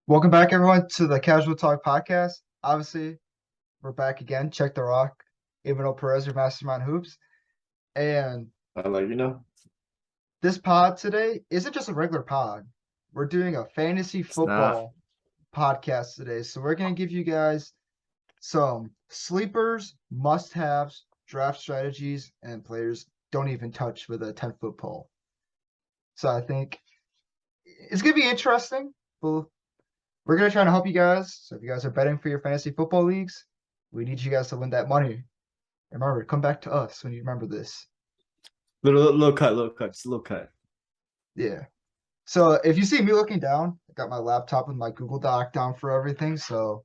Welcome back, everyone, to the Casual Talk podcast. Obviously, we're back again. Check the rock. Imanol Perez, your mastermind hoops. And this pod today isn't just a regular pod. We're doing a fantasy It's not. football podcast today. So we're going to give you guys some sleepers, must-haves, draft strategies, and players don't even touch with a 10-foot pole. So I think it's going to be interesting. We're going to try to help you guys. So if you guys are betting for your fantasy football leagues, we need you guys to win that money. Remember, come back to us when you remember this. Little cut, just a little cut. Yeah. So if you see me looking down, I got my laptop with my Google Doc down for everything. So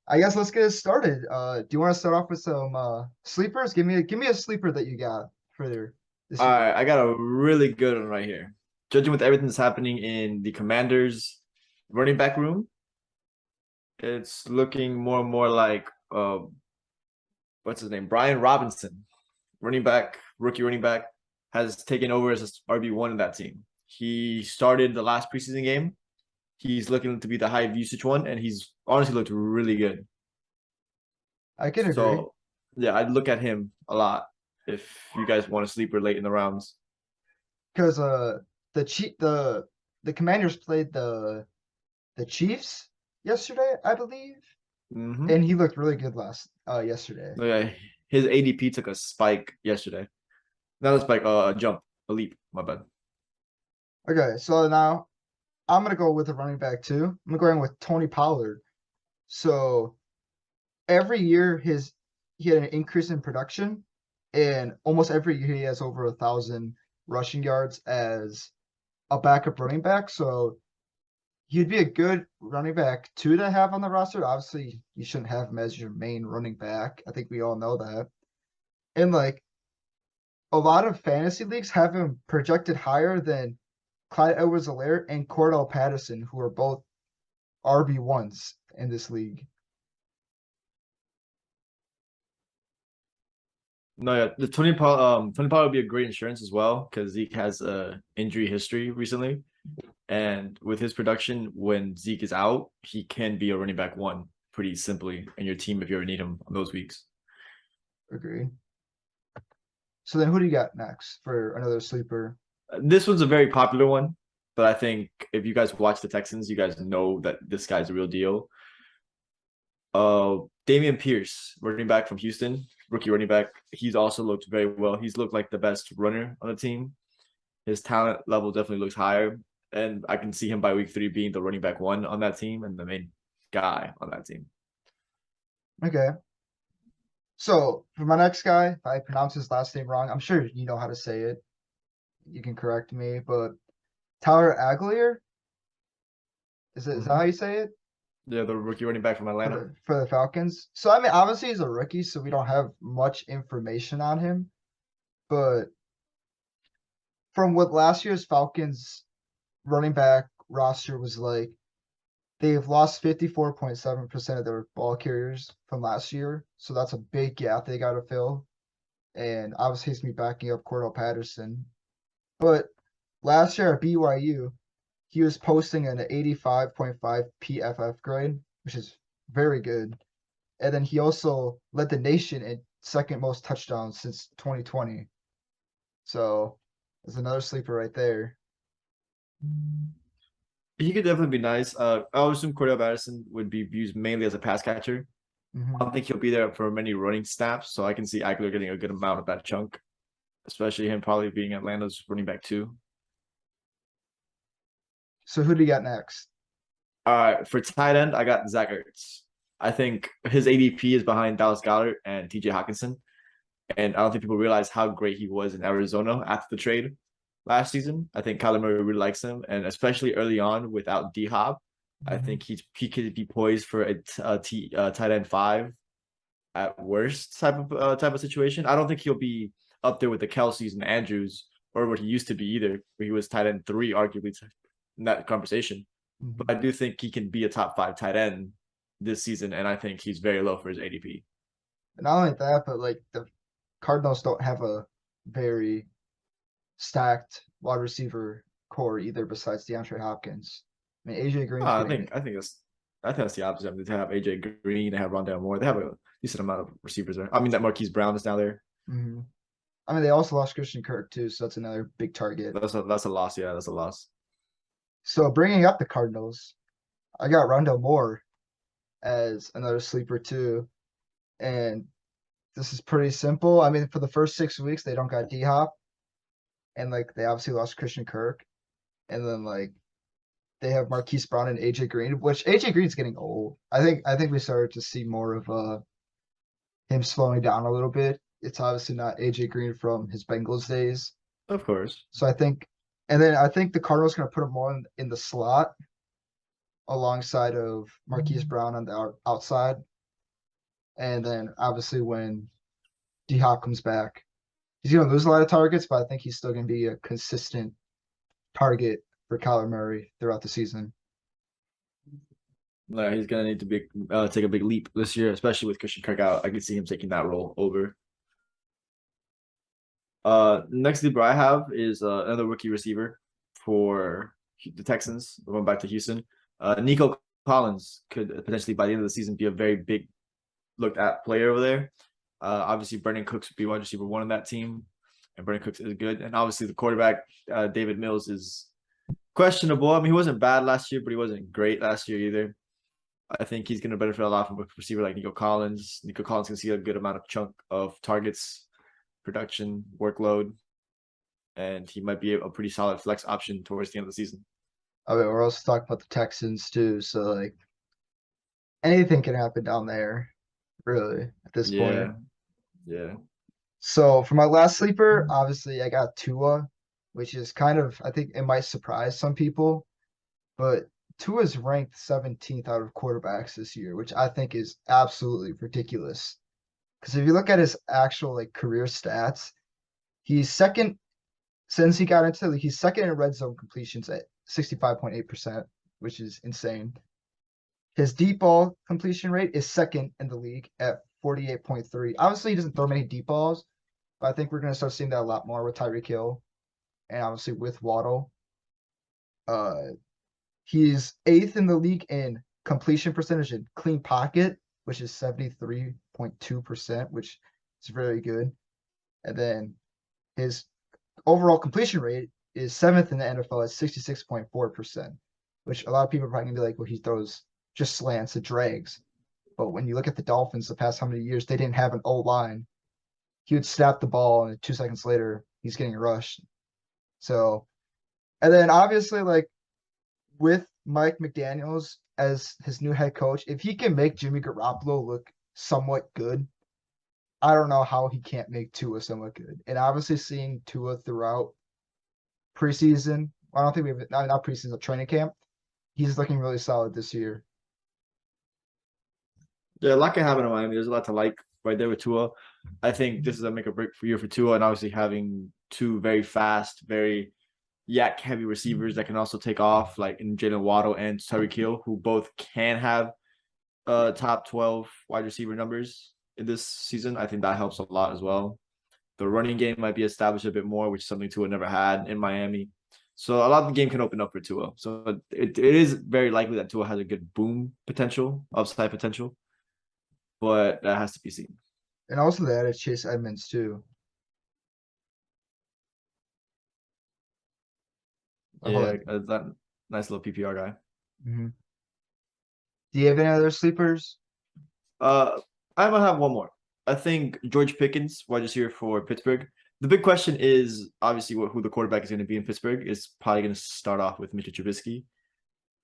I guess let's get it started. Do you want to start off with some sleepers? Give me a sleeper that you got for this All week. right, I got a really good one right here. Judging with everything that's happening in the Commanders' running back room, it's looking more and more like what's his name? Brian Robinson, rookie running back, has taken over as RB1 in that team. He started the last preseason game. He's looking to be the high usage one, and he's honestly looked really good. I can agree So yeah, I'd look at him a lot if you guys want a sleeper late in the rounds. because the Commanders played the Chiefs yesterday, I believe, Mm-hmm. and he looked really good yesterday. Yeah, his ADP took a spike yesterday. Not a spike, a jump, a leap. My bad. Okay, so now I'm gonna go with a running back too. I'm going with Tony Pollard. So every year he had an increase in production, and almost every year he has over 1,000 rushing yards as a backup running back. So he'd be a good running back two to have on the roster. Obviously, you shouldn't have him as your main running back. I think we all know that. And like a lot of fantasy leagues have him projected higher than Clyde Edwards-Helaire and Cordell Patterson, who are both RB1s in this league. No, yeah, the Tony Pollard would be a great insurance as well because Zeke has a injury history recently, and with his production, when Zeke is out, he can be a running back one pretty simply in your team if you ever need him on those weeks. Agreed. So then who do you got next for another sleeper? This one's a very popular one, but I think if you guys watch the Texans, you guys know that this guy's a real deal. Damian Pierce, running back from Houston, rookie running back. He's also looked very well. He's looked like the best runner on the team. His talent level definitely looks higher, and I can see him by week 3 being the running back one on that team and the main guy on that team. Okay. So for my next guy, if I pronounce his last name wrong, I'm sure you know how to say it. You can correct me, but Tyler Agler, is that how you say it? Yeah, the rookie running back from For Atlanta. the Falcons. So I mean, obviously he's a rookie, so we don't have much information on him. But from what last year's Falcons running back roster was like, they've lost 54.7% of their ball carriers from last year. So that's a big gap they got to fill. And obviously he's me backing up Cordell Patterson. But last year at BYU, he was posting an 85.5 PFF grade, which is very good. And then he also led the nation in second most touchdowns since 2020. So there's another sleeper right there. He could definitely be nice. I would assume Cordell Patterson would be used mainly as a pass catcher. I Mm-hmm. don't think he'll be there for many running snaps, so I can see Agler getting a good amount of that chunk, especially him probably being Atlanta's running back too. So who do you got next? For tight end, I got Zach Ertz. I think his ADP is behind Dallas Goedert and TJ Hawkinson. And I don't think people realize how great he was in Arizona after the trade last season. I think Kyler Murray really likes him, and especially early on without D Hop, I Mm-hmm. think he could be poised for a tight end 5 at worst type of situation. I don't think he'll be up there with the Kelseys and Andrews or what he used to be either, where he was tight end 3 arguably in that conversation. But I Mm-hmm. do think he can be a top 5 tight end this season, and I think he's very low for his ADP. And not only that, but like the Cardinals don't have a very stacked wide receiver core either besides DeAndre Hopkins. I mean, AJ Green's I getting think it. I think that's the opposite. I mean, they have AJ Green, they have Rondell Moore, they have a decent amount of receivers there. I mean, that Marquise Brown is now there. Hmm. I mean, they also lost Christian Kirk too, so that's another big target. That's a loss. Yeah, that's a loss. So bringing up the Cardinals, I got Rondell Moore as another sleeper too, and this is pretty simple. I mean, for the first 6 weeks, they don't got D Hop, and like they obviously lost Christian Kirk, and then like they have Marquise Brown and AJ Green, which AJ Green's getting old. I think we started to see more of him slowing down a little bit. It's obviously not AJ Green from his Bengals days. Of course. So I think, and then I think the Cardinals going to put him more in the slot alongside of Marquise Brown on the outside. And then obviously when D Hop comes back, he's going to lose a lot of targets, but I think he's still going to be a consistent target for Kyler Murray throughout the season. No, he's gonna need to take a big leap this year, especially with Christian Kirk out. I can see him taking that role over. Next sleeper I have is another rookie receiver for the Texans. Going back to Houston, Nico Collins could potentially by the end of the season be a very big looked at player over there. Obviously, Brandon Cooks would be wide receiver one on that team, and Brandon Cooks is good. And obviously, the quarterback David Mills is questionable. I mean, he wasn't bad last year, but he wasn't great last year either. I think he's going to benefit a lot from a receiver like Nico Collins. Nico Collins can see a good amount of chunk of targets, production, workload, and he might be a pretty solid flex option towards the end of the season. I mean, we're also talking about the Texans too, so like anything can happen down there, really, at this point. Yeah. So for my last sleeper, obviously I got Tua, which is kind of, I think it might surprise some people, but Tua's ranked 17th out of quarterbacks this year, which I think is absolutely ridiculous. Because if you look at his actual like career stats, he's second since he got into the league, he's second in red zone completions at 65.8%, which is insane. His deep ball completion rate is second in the league at 48.3. Obviously, he doesn't throw many deep balls, but I think we're going to start seeing that a lot more with Tyreek Hill and obviously with Waddle. He's eighth in the league in completion percentage in clean pocket, which is 73.2%, which is very good. And then his overall completion rate is seventh in the NFL at 66.4%, which a lot of people are probably going to be like, well, he throws just slants and drags. But when you look at the Dolphins the past how many years, they didn't have an O line. He would snap the ball and 2 seconds later, he's getting rushed. So, and then obviously, like with Mike McDaniels as his new head coach, if he can make Jimmy Garoppolo look somewhat good, I don't know how he can't make Tua somewhat good. And obviously, seeing Tua throughout preseason, I don't think we have not preseason, training camp. He's looking really solid this year. Yeah, a lot can happen in Miami. There's a lot to like right there with Tua. I think this is a make or break for year for Tua, and obviously having two very fast, very yak heavy receivers that can also take off, like in Jalen Waddle and Tyreek Hill, who both can have top 12 wide receiver numbers in this season. I think that helps a lot as well. The running game might be established a bit more, which is something Tua never had in Miami. So a lot of the game can open up for Tua. So it is very likely that Tua has a good boom potential, upside potential, but that has to be seen. And also they added Chase Edmonds too. Yeah, that nice little PPR guy. Mm-hmm. Do you have any other sleepers? I might have one more. I think George Pickens, wide receiver for Pittsburgh. The big question is obviously who the quarterback is going to be in Pittsburgh. Is probably going to start off with Mitchell Trubisky.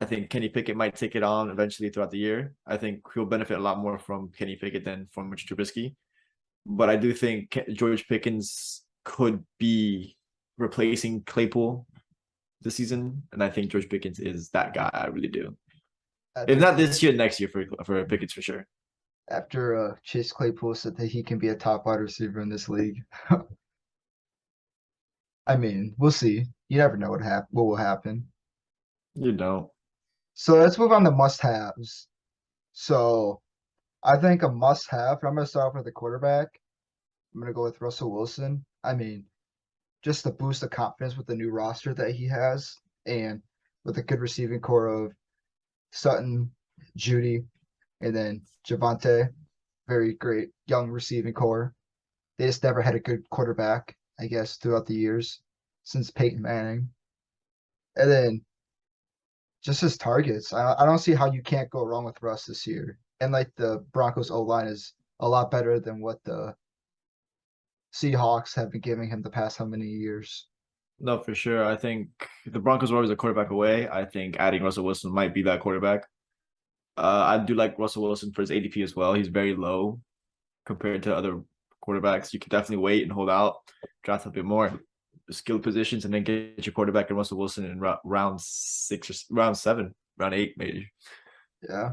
I think Kenny Pickett might take it on eventually throughout the year. I think he'll benefit a lot more from Kenny Pickett than from Mitchell Trubisky. But I do think George Pickens could be replacing Claypool this season, and I think George Pickens is that guy. I really do. If not this year, next year for Pickens for sure. After Chase Claypool said that he can be a top wide receiver in this league. I mean, we'll see. You never know what will happen. You know. So let's move on to must-haves. So I think a must-have, I'm going to start off with the quarterback. I'm going to go with Russell Wilson. I mean, just to boost the confidence with the new roster that he has. And with a good receiving core of Sutton, Judy, and then Javante. Very great young receiving core. They just never had a good quarterback, I guess, throughout the years since Peyton Manning. And then just his targets. I don't see how you can't go wrong with Russ this year. And like the Broncos O line is a lot better than what the Seahawks have been giving him the past how many years. No, for sure. I think the Broncos were always a quarterback away. I think adding Russell Wilson might be that quarterback. I do like Russell Wilson for his ADP as well. He's very low compared to other quarterbacks. You could definitely wait and hold out, draft a bit more skilled positions, and then get your quarterback in Russell Wilson in round 6 or round 7, round 8, maybe. Yeah.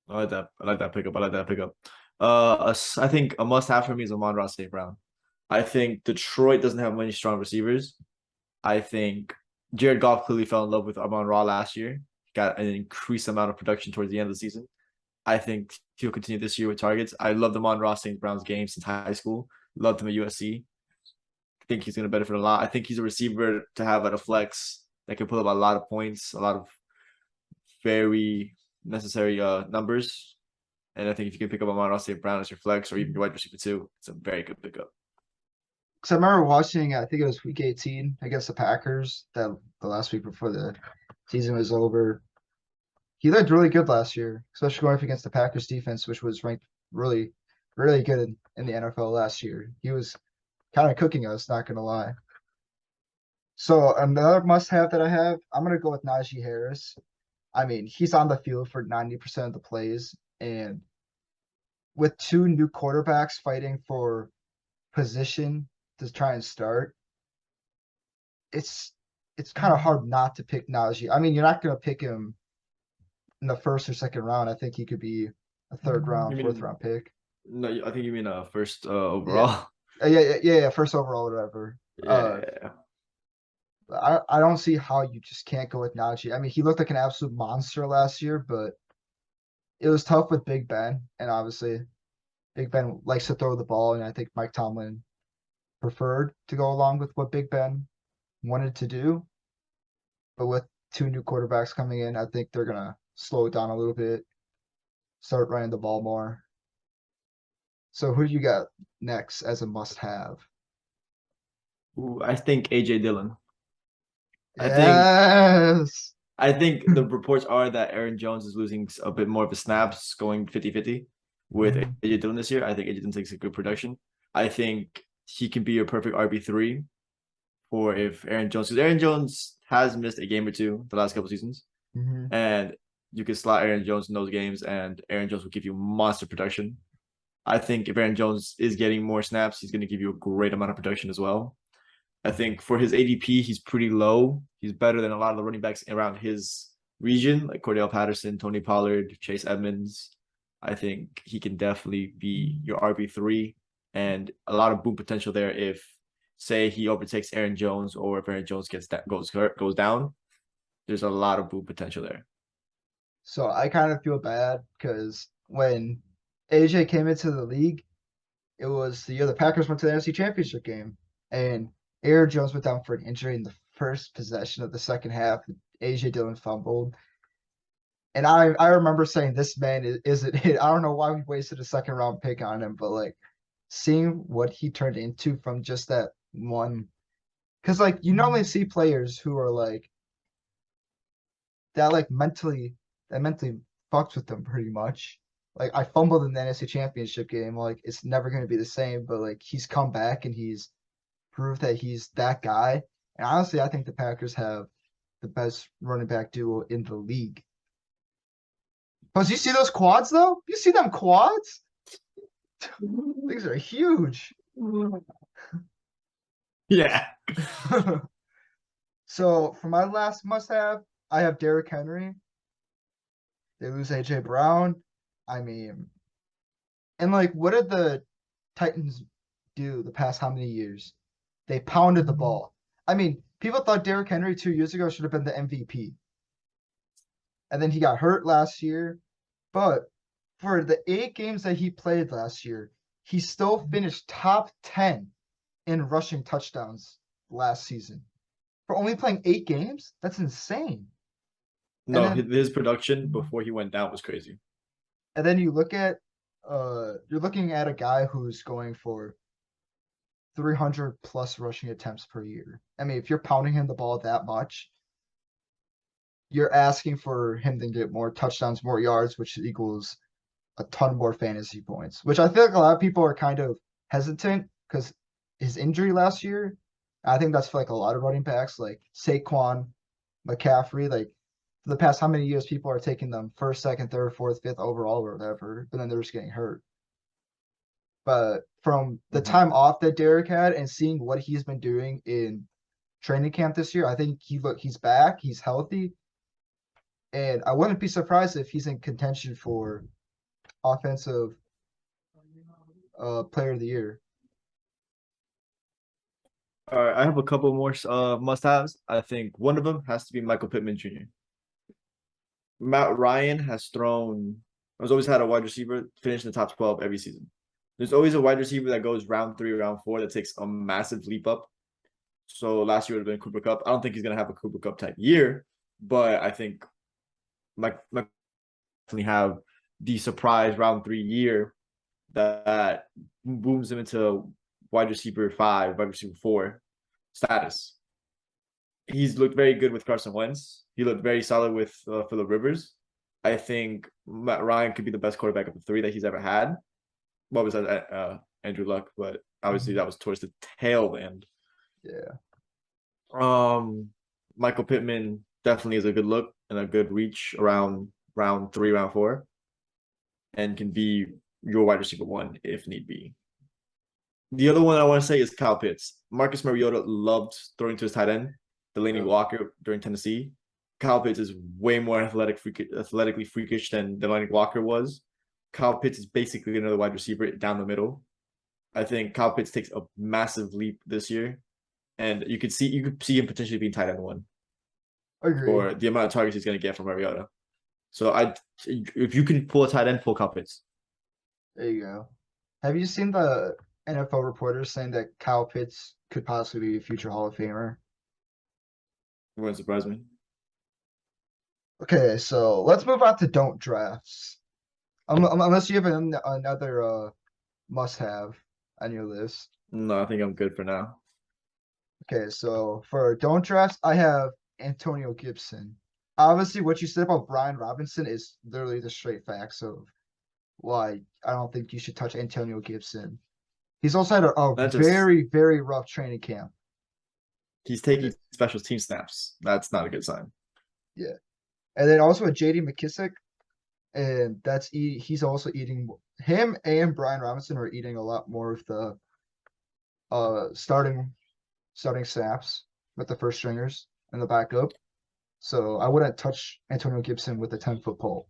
I like that. I like that pickup. I like that pickup. I think a must-have for me is Amon-Ra St. Brown. I think Detroit doesn't have many strong receivers. I think Jared Goff clearly fell in love with Amon-Ra last year. Got an increased amount of production towards the end of the season. I think he'll continue this year with targets. I loved Amon-Ra St. Brown's game since high school. Loved him at USC. I think he's going to benefit a lot. I think he's a receiver to have at a flex that can put up a lot of points, a lot of very necessary numbers. And I think if you can pick up Amon-Ra St. Brown as your flex or even your wide receiver too, it's a very good pickup. Because I remember watching, I think it was week 18 against the Packers, that the last week before the season was over. He looked really good last year, especially going up against the Packers defense, which was ranked really, really good in the NFL last year. He was kind of cooking us, not gonna lie. So another must-have that I have, I'm gonna go with Najee Harris. I mean, he's on the field for 90% of the plays, and with two new quarterbacks fighting for position to try and start, it's kind of hard not to pick Najee. I mean, you're not gonna pick him in the first or second round. I think he could be a third round, fourth round pick. No, I think you mean first Yeah. overall. Yeah, first overall, whatever. Yeah. I don't see how you just can't go with Najee. I mean, he looked like an absolute monster last year, but it was tough with Big Ben, and obviously Big Ben likes to throw the ball, and I think Mike Tomlin preferred to go along with what Big Ben wanted to do. But with two new quarterbacks coming in, I think they're gonna slow it down a little bit, start running the ball more. So who do you got next as a must-have? Ooh, I think AJ Dillon. Yes. I think the reports are that Aaron Jones is losing a bit more of his snaps, going 50-50 with AJ Dillon this year. I think AJ Dillon takes a good production. I think he can be a perfect RB3 for if Aaron Jones, because Aaron Jones has missed a game or two the last couple seasons, and you can slot Aaron Jones in those games, and Aaron Jones will give you monster production. I think if Aaron Jones is getting more snaps, he's going to give you a great amount of production as well. I think for his ADP, he's pretty low. He's better than a lot of the running backs around his region, like Cordell Patterson, Tony Pollard, Chase Edmonds. I think he can definitely be your RB3 and a lot of boom potential there if, say, he overtakes Aaron Jones or if Aaron Jones goes down. There's a lot of boom potential there. So I kind of feel bad because when AJ came into the league, it was the year the Packers went to the NFC Championship game, and Aaron Jones went down for an injury in the first possession of the second half. AJ Dillon fumbled. And I remember saying, this man isn't it. I don't know why we wasted a second round pick on him, but like seeing what he turned into from just that one. Because like you normally see players who are like that mentally fucks with them pretty much. Like I fumbled in the NFC Championship game. Like it's never gonna be the same, but like he's come back and he's proved that he's that guy. And honestly, I think the Packers have the best running back duo in the league. Because you see those quads though? You see them quads? These are huge. Yeah. So for my last must-have, I have Derrick Henry. They lose AJ Brown. I mean, and like, what did the Titans do the past how many years? They pounded the ball. I mean, people thought Derrick Henry 2 years ago should have been the MVP. And then he got hurt last year. But for the 8 games that he played last year, he still finished top 10 in rushing touchdowns last season. for only playing 8 games? That's insane. No, then- his production before he went down was crazy. And then you look at, you're looking at a guy who's going for 300 plus rushing attempts per year. I mean, if you're pounding him the ball that much, you're asking for him to get more touchdowns, more yards, which equals a ton more fantasy points, which I feel like a lot of people are kind of hesitant because his injury last year. I think that's for like a lot of running backs, like Saquon, McCaffrey. Like for the past how many years, people are taking them first, second, third, fourth, fifth overall or whatever, but then they're just getting hurt. But from the time off that Derek had and seeing what he's been doing in training camp this year, I think he's back, he's healthy, and I wouldn't be surprised if he's in contention for offensive player of the year. All right, I have a couple more must-haves. I think one of them has to be Michael Pittman Jr. Matt Ryan has always had a wide receiver finish in the top 12 every season. There's always a wide receiver that goes round 3, round 4 that takes a massive leap up. So last year would have been Cooper Kupp. I don't think he's gonna have a Cooper Kupp type year, but I think Mike definitely have the surprise round 3 year that booms him into wide receiver 5, wide receiver 4 status. He's looked very good with Carson Wentz. He looked very solid with Phillip Rivers. I think Matt Ryan could be the best quarterback of the 3 that he's ever had. Well, besides Andrew Luck, but obviously that was towards the tail end. Yeah. Michael Pittman definitely is a good look and a good reach around round 3, round 4, and can be your wide receiver 1 if need be. The other one I want to say is Kyle Pitts. Marcus Mariota loved throwing to his tight end, Delaney Walker, during Tennessee. Kyle Pitts is way more athletically freakish than Delaney Walker was. Kyle Pitts is basically another wide receiver down the middle. I think Kyle Pitts takes a massive leap this year, and you could see him potentially being tight end 1. Agreed. For the amount of targets he's going to get from Mariota. So if you can pull a tight end, pull Kyle Pitts. There you go. Have you seen the NFL reporters saying that Kyle Pitts could possibly be a future Hall of Famer? It wouldn't surprise me. Okay, so let's move on to don't drafts. Unless you have another must-have on your list. No, I think I'm good for now. Okay, so for don't drafts, I have Antonio Gibson. Obviously, what you said about Brian Robinson is literally the straight facts of why I don't think you should touch Antonio Gibson. He's also had a very, very rough training camp. He's taking special team snaps. That's not a good sign. Yeah. And then also a JD McKissick. And he's also eating, him and Brian Robinson are eating a lot more of the starting snaps with the first stringers and the backup. So I wouldn't touch Antonio Gibson with a 10-foot pole.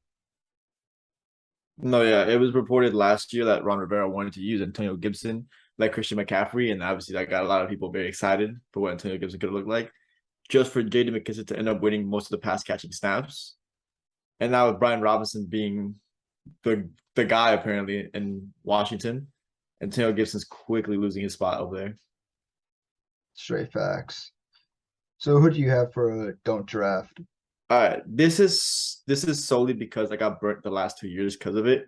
No, yeah, it was reported last year that Ron Rivera wanted to use Antonio Gibson like Christian McCaffrey, and obviously that got a lot of people very excited for what Antonio Gibson could look like. Just for JD McKissick to end up winning most of the pass catching snaps, and now with Brian Robinson being the guy apparently in Washington, Antonio Gibson's quickly losing his spot over there. Straight facts. So who do you have for a don't draft? All right, this is solely because I got burnt the last 2 years because of it.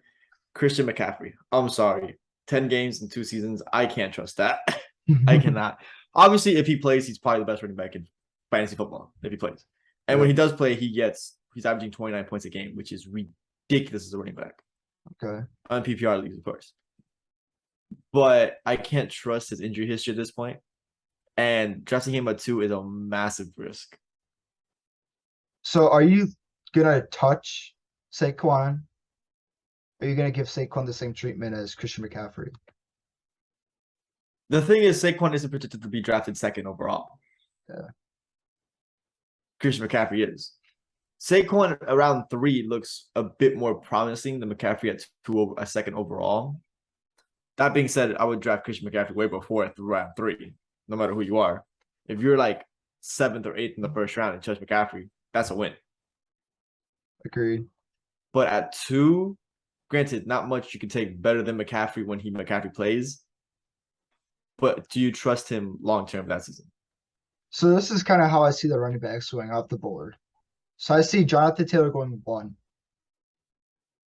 Christian McCaffrey. I'm sorry. 10 games in 2 seasons. I can't trust that. I cannot. Obviously, if he plays, he's probably the best running back in fantasy football, if he plays. And when he does play, he's averaging 29 points a game, which is ridiculous as a running back. Okay. On PPR leagues, of course. But I can't trust his injury history at this point. And drafting him at 2 is a massive risk. So are you gonna touch Saquon? Are you gonna give Saquon the same treatment as Christian McCaffrey? The thing is, Saquon isn't predicted to be drafted 2nd overall. Yeah. Christian McCaffrey is. Saquon around 3 looks a bit more promising than McCaffrey at 2nd overall. That being said, I would draft Christian McCaffrey way before at round 3, no matter who you are. If you're like 7th or 8th in the first round and touch McCaffrey, that's a win. Agreed. But at 2, granted, not much you can take better than McCaffrey when McCaffrey plays. But do you trust him long term that season? So this is kind of how I see the running backs going off the board. So I see Jonathan Taylor going 1. Of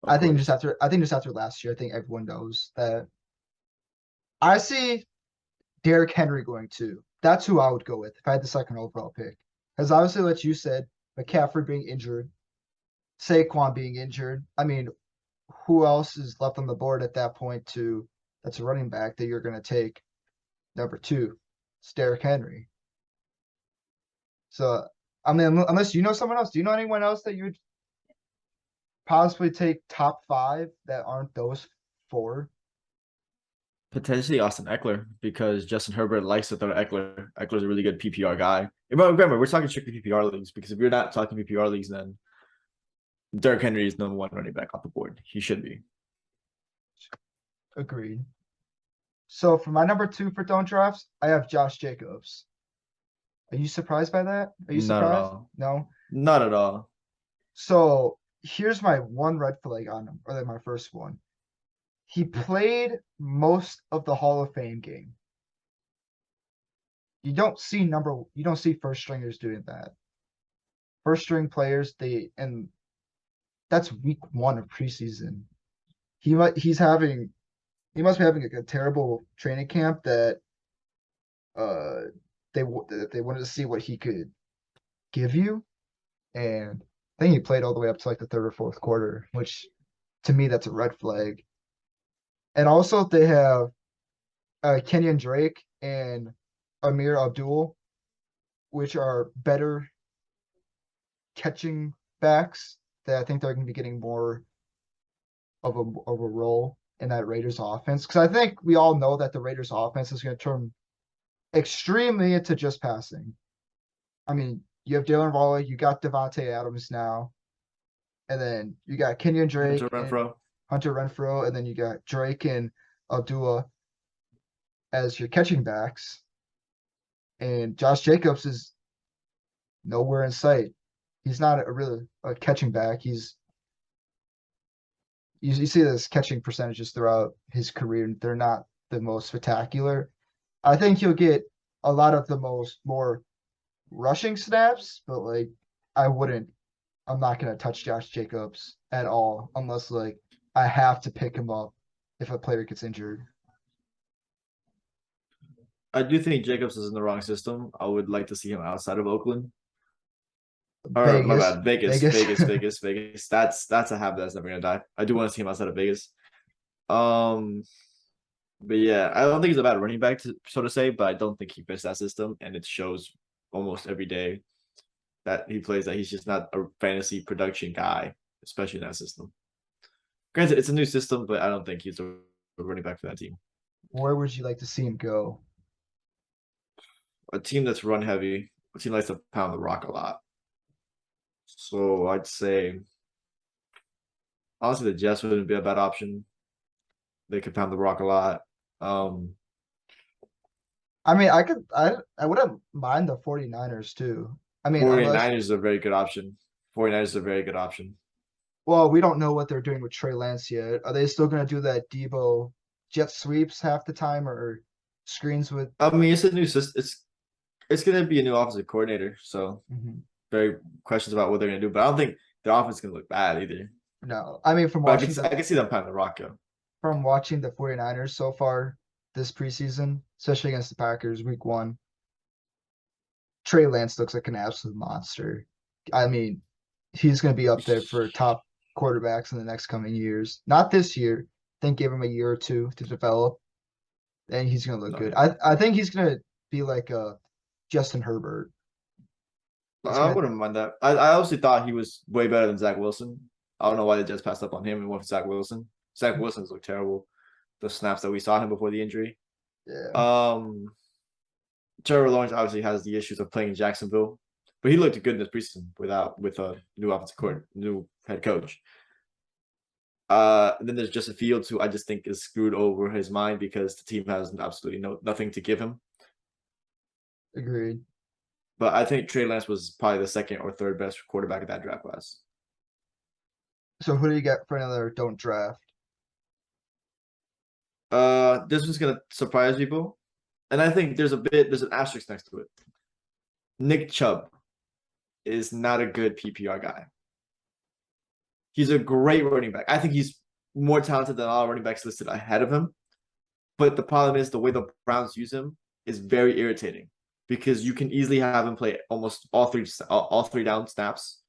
course. I think just after last year, I think everyone knows that. I see Derrick Henry going 2. That's who I would go with if I had the second overall pick. Because obviously, like you said, McCaffrey being injured, Saquon being injured. I mean, who else is left on the board at that point to that's a running back that you're going to take number 2? It's Derrick Henry. So I mean, unless you know someone else, do you know anyone else that you would possibly take top 5 that aren't those 4? Potentially Austin Eckler because Justin Herbert likes to throw to Eckler. Eckler's a really good PPR guy. Remember, we're talking strictly PPR leagues because if you're not talking PPR leagues, then Derrick Henry is number 1 running back off the board. He should be. Agreed. So for my number 2 for don't drafts, I have Josh Jacobs. Are you surprised by that? Are you Not at surprised? all. No. Not at all. So here's my one red flag on him, or like my first one. He played most of the Hall of Fame game. You don't see first stringers doing that. First string players, and that's week 1 of preseason. He must be having a terrible training camp that uh they wanted to see what he could give you, and I think he played all the way up to like the 3rd or 4th quarter, which to me that's a red flag. And also they have Kenyon Drake and Amir Abdul, which are better catching backs that I think they're going to be getting more of a role in that Raiders offense. Because I think we all know that the Raiders offense is going to turn extremely into just passing. I mean, you have Jalen Waller, you got Devontae Adams now, and then you got Kenyon Hunter Drake and Renfro. Hunter Renfro, and then you got Drake and Abdullah as your catching backs. And Josh Jacobs is nowhere in sight. He's not a catching back. You see this catching percentages throughout his career, and they're not the most spectacular. I think he'll get a lot of the more rushing snaps, but like I wouldn't I'm not gonna touch Josh Jacobs at all unless like I have to pick him up if a player gets injured. I do think Jacobs is in the wrong system. I would like to see him outside of Oakland. Or my Vegas, bad, Vegas, Vegas. Vegas, Vegas, Vegas. That's a habit that's never gonna die. I do want to see him outside of Vegas. Um, but yeah, I don't think he's a bad running back, so to say, but I don't think he fits that system, and it shows almost every day that he plays that he's just not a fantasy production guy, especially in that system. Granted, it's a new system, but I don't think he's a running back for that team. Where would you like to see him go? A team that's run heavy, a team likes to pound the rock a lot. So I'd say honestly the Jets wouldn't be a bad option. They could pound the rock a lot. I mean, I wouldn't mind the 49ers too. I mean, unless 49ers is a very good option. 49ers is a very good option. well, we don't know what they're doing with Trey Lance yet. Are they still gonna do that Debo jet sweeps half the time or screens with I mean, it's a new system. It's gonna be a new offensive coordinator, so Mhm. very questions about what they're gonna do. But I don't think their offense is gonna look bad either. No. I mean But I can see them pounding the rock, though. from watching the 49ers so far this preseason, especially against the Packers week 1, Trey Lance looks like an absolute monster. I mean, he's going to be up there for top quarterbacks in the next coming years. Not this year. I think give him a year or 2 to develop, and he's going to look No, good. yeah. I think he's going to be like a Justin Herbert. He's I going to wouldn't mind that. I honestly thought he was way better than Zach Wilson. I don't know why they just passed up on him and went for Zach Wilson. Zach Wilson's looked terrible. The snaps that we saw him before the injury. yeah, Trevor Lawrence obviously has the issues of playing in Jacksonville, but he looked good in this preseason with a new offensive coordinator, new head coach. And then there's Justin Fields, who I just think is screwed over his mind because the team has absolutely nothing to give him. agreed. But I think Trey Lance was probably the 2nd or 3rd best quarterback of that draft class. So who do you get for another don't draft? This one's gonna surprise people, and I think there's an asterisk next to it. Nick Chubb is not a good PPR guy. He's a great running back. I think he's more talented than all running backs listed ahead of him. But the problem is the way the Browns use him is very irritating because you can easily have him play almost all three down snaps,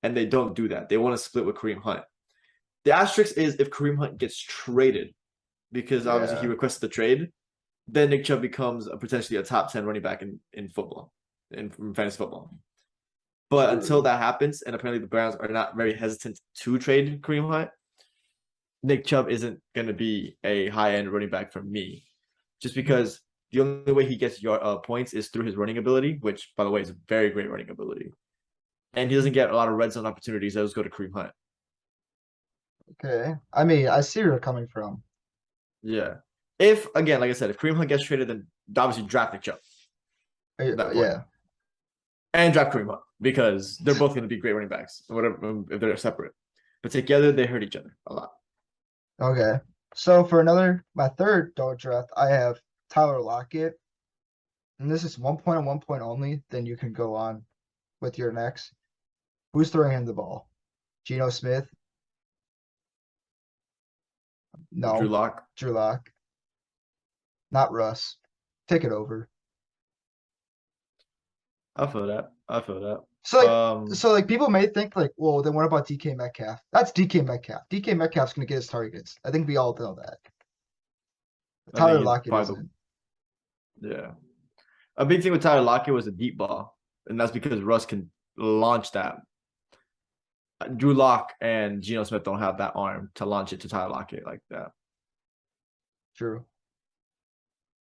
and they don't do that. They want to split with Kareem Hunt. The asterisk is if Kareem Hunt gets traded, because obviously he Yeah, requested the trade, then Nick Chubb becomes potentially a top 10 running back in football, in fantasy football. But until true. that happens, and apparently the Browns are not very hesitant to trade Kareem Hunt, Nick Chubb isn't going to be a high end running back for me, just because the only way he gets your points is through his running ability, which, by the way, is a very great running ability. And he doesn't get a lot of red zone opportunities. Those go to Kareem Hunt. Okay. I mean, I see where you're coming from. Yeah. If, again, like I said, if Kareem Hunt gets traded, then obviously draft Nick Chubb at that point. Yeah. And draft Kareem Hunt because they're both going to be great running backs, whatever, if they're separate. But together, they hurt each other a lot. Okay. So for my third don't draft, I have Tyler Lockett. And this is 1 point and 1 point only. Then you can go on with your next. Who's throwing him the ball? Geno Smith? Drew No. Lock. Drew Lock. Not Russ. Take it over. I feel that. I feel that. So like, Um, people may think like, well, then what about DK Metcalf? That's DK Metcalf. DK Metcalf's gonna get his targets. I think we all know that. I think Tyler he's Lockett probably isn't. yeah. A big thing with Tyler Lockett was the deep ball, and that's because Russ can launch that. Drew Lock and Geno Smith don't have that arm to launch it to Tyler Lockett like that. True.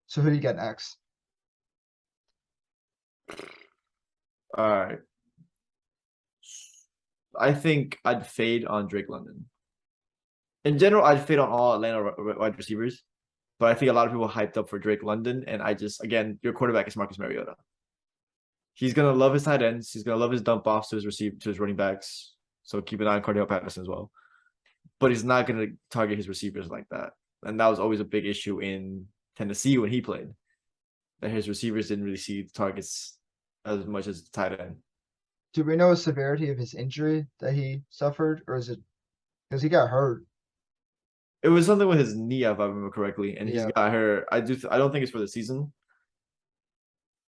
So who do you get next? All right. I think I'd fade on Drake London. In general, I'd fade on all Atlanta wide receivers, but I think a lot of people hyped up for Drake London, and I just again, your quarterback is Marcus Mariota. He's gonna love his tight ends. He's gonna love his dump offs to his running backs. So keep an eye on Cardell Patterson as well. But he's not gonna target his receivers like that, and that was always a big issue in Tennessee when he played. That his receivers didn't really see the targets as much as the tight end. Do we know the severity of his injury that he suffered, or is it because he got hurt? It was something with his knee, if I remember correctly, and he's Yeah. got hurt. I don't think it's for the season,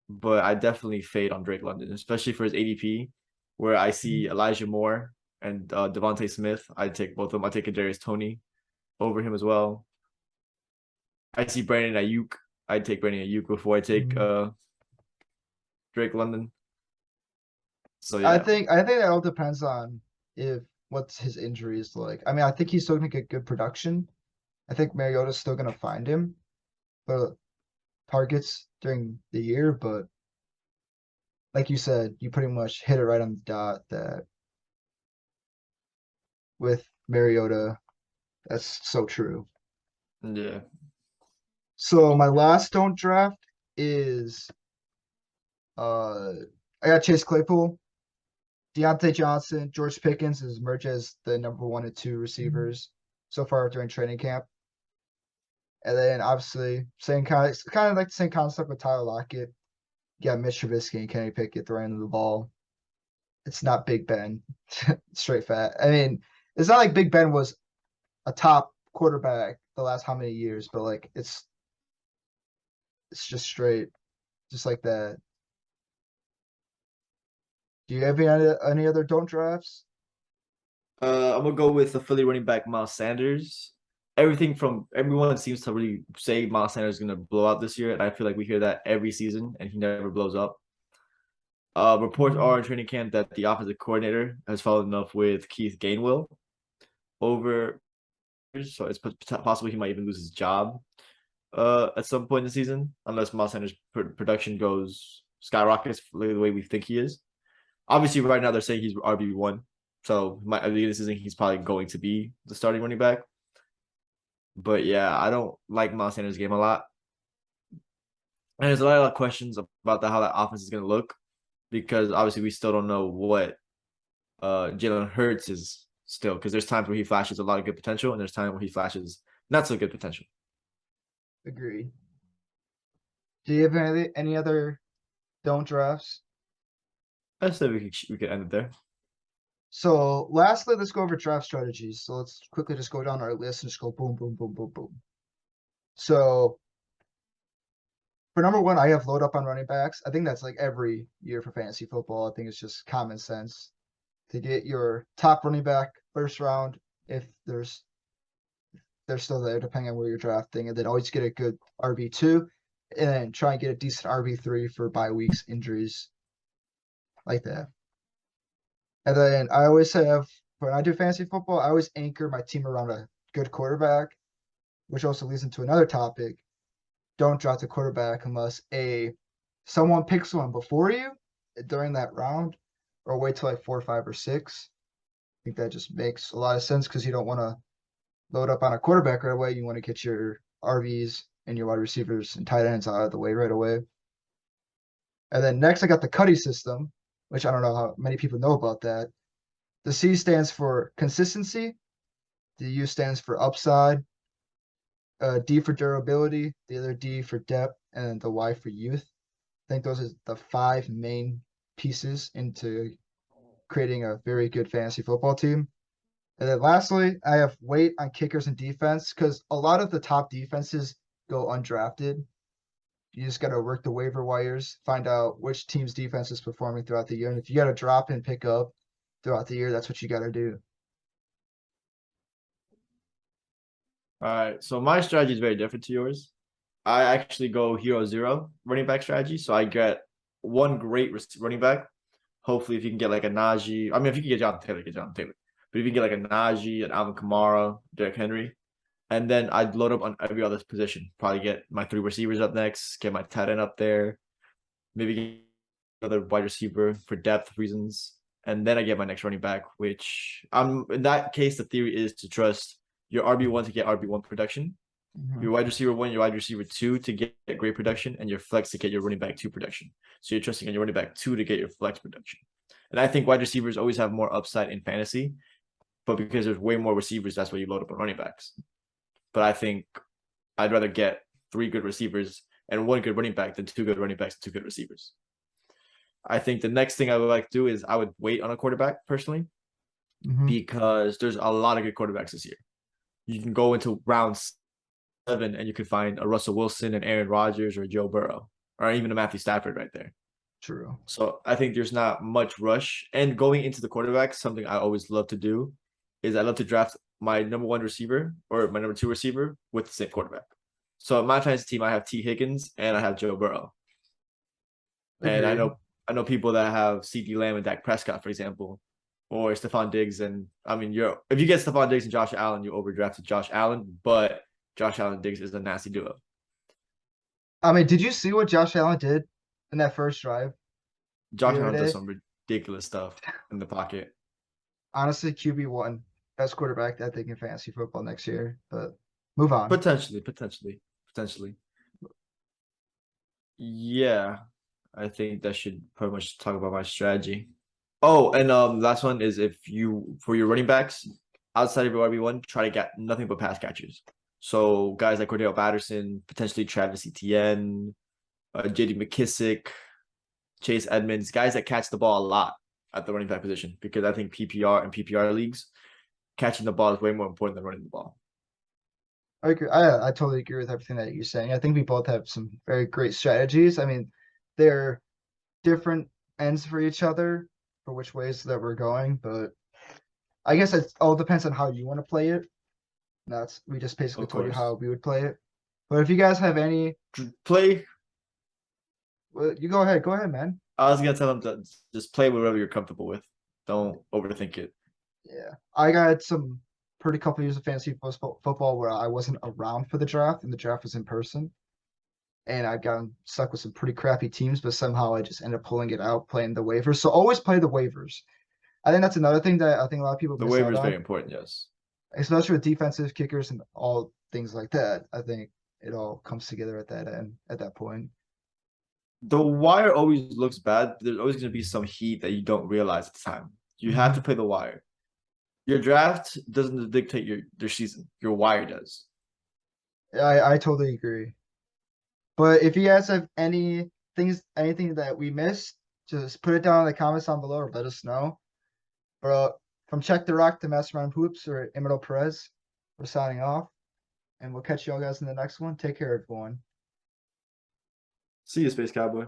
but I definitely fade on Drake London, especially for his ADP, where I see Elijah Moore and Devontae Smith. I take both of them. I take Kadarius Toney over him as well. I see Brandon Ayuk. I'd take Brandon Ayuk before I take Drake London. So I yeah, think that all depends on if what's his injury is like. I mean, I think he's still gonna get good production. I think Mariota's still gonna find him for targets during the year, but like you said, you pretty much hit it right on the dot that with Mariota, that's so true. yeah. So my last don't draft is uh I got Chase Claypool, Deontay Johnson, George Pickens has emerged as the number 1 and 2 receivers so far during training camp. And then obviously kind of like the same concept with Tyler Lockett. You got Mitch Trubisky and Kenny Pickett throwing the ball. It's not Big Ben, straight fat. I mean, it's not like Big Ben was a top quarterback the last how many years, but like it's just straight, just like that. Do you have any other don't drafts? I'm gonna go with the Philly running back Miles Sanders. Everyone seems to really say Miles Sanders is gonna blow out this year, and I feel like we hear that every season, and he never blows up. Reports are in training camp that the offensive coordinator has fallen enough with Keith Gainwell over, so it's possible he might even lose his job at some point in the season, unless Miles Sanders' production goes skyrockets the way we think he is. Obviously, right now they're saying he's RB1, so at the end of the season he's probably going to be the starting running back. But yeah, I don't like Miles Sanders' game a lot, and there's a lot of questions about how that offense is going to look because obviously we still don't know what Jalen Hurts is still, because there's times where he flashes a lot of good potential and there's times where he flashes not so good potential. Agree. Do you have any other don't drafts? I said we could end it there. So lastly, let's go over draft strategies. So let's quickly just go down our list and just go boom, boom, boom, boom, boom. So for number one, I have load up on running backs. I think that's like every year for fantasy football. I think it's just common sense to get your top running back first round if they're still there, depending on where you're drafting, and then always get a good RB2 and then try and get a decent RB3 for bye weeks, injuries like that. And then I always have, when I do fantasy football, I always anchor my team around a good quarterback, which also leads into another topic. Don't draft a quarterback unless someone picks one before you during that round, or wait till like 4, 5, or 6. I think that just makes a lot of sense because you don't want to load up on a quarterback right away. You want to get your RBs and your wide receivers and tight ends out of the way right away. And then next, I got the Cuddy system, which I don't know how many people know about that. The C stands for consistency. The U stands for upside. D for durability. The other D for depth, and the Y for youth. I think those are the 5 main pieces into creating a very good fantasy football team. And then lastly, I have weight on kickers and defense because a lot of the top defenses go undrafted. You just got to work the waiver wires, find out which team's defense is performing throughout the year. And if you got to drop and pick up throughout the year, that's what you got to do. All right. So my strategy is very different to yours. I actually go hero zero running back strategy. So I get one great running back. Hopefully, if you can get like a Najee, I mean, if you can get Jonathan Taylor, get Jonathan Taylor. But if you can get like a Najee, an Alvin Kamara, Derrick Henry, and then I'd load up on every other position. Probably get my 3 receivers up next, get my tight end up there, maybe get another wide receiver for depth reasons, and then I get my next running back. Which in that case, the theory is to trust your RB1 to get RB1 production, your wide receiver 1, your wide receiver 2 to get great production, and your flex to get your running back 2 production. So you're trusting on your running back 2 to get your flex production. And I think wide receivers always have more upside in fantasy, but because there's way more receivers, that's why you load up on running backs. But I think I'd rather get 3 good receivers and 1 good running back than 2 good running backs and 2 good receivers. I think the next thing I would like to do is I would wait on a quarterback personally, because there's a lot of good quarterbacks this year. You can go into round 7 and you could find a Russell Wilson, and Aaron Rodgers, or Joe Burrow, or even a Matthew Stafford right there. True. So I think there's not much rush. And going into the quarterback, something I always love to do is I love to draft my number 1 receiver or my number 2 receiver with the same quarterback. So in my fantasy team, I have T. Higgins and I have Joe Burrow. And I know people that have CeeDee Lamb and Dak Prescott, for example, or Stephon Diggs. And I mean, if you get Stephon Diggs and Josh Allen, you overdrafted Josh Allen, but Josh Allen and Diggs is a nasty duo. I mean, did you see what Josh Allen did in that first drive? Josh Allen does some ridiculous stuff in the pocket. Honestly, QB1, best quarterback I think in fantasy football next year. But move on. Potentially. Yeah, I think that should pretty much talk about my strategy. Oh, and last one is for your running backs outside of your RB1, try to get nothing but pass catchers. So guys like Cordell Patterson, potentially Travis Etienne, J.D. McKissick, Chase Edmonds, guys that catch the ball a lot at the running back position, because I think PPR and PPR leagues, catching the ball is way more important than running the ball. I agree. I totally agree with everything that you're saying. I think we both have some very great strategies. I mean, they're different ends for each other for which ways that we're going, but I guess it all depends on how you want to play it. We just basically told you how we would play it. But if you guys have any play, well, you go ahead. Go ahead, man. I was gonna tell them to just play whatever you're comfortable with. Don't overthink it. Yeah, I got some pretty couple years of fantasy football where I wasn't around for the draft, and the draft was in person. And I've gotten stuck with some pretty crappy teams, but somehow I just ended up pulling it out, playing the waivers. So always play the waivers. I think that's another thing that I think a lot of people The miss waiver out is on, very important, yes. especially with defensive kickers and all things like that. I think it all comes together at that end, at that point. The wire always looks bad. There's always going to be some heat that you don't realize at the time. You have to play the wire. Your draft doesn't dictate your season. Your wire does. I totally agree. But if you guys have anything that we missed, just put it down in the comments down below or let us know. But from Check the Rock to Mastermind Hoops or Imanol Perez, we're signing off. And we'll catch y'all guys in the next one. Take care, everyone. See you, Space Cowboy.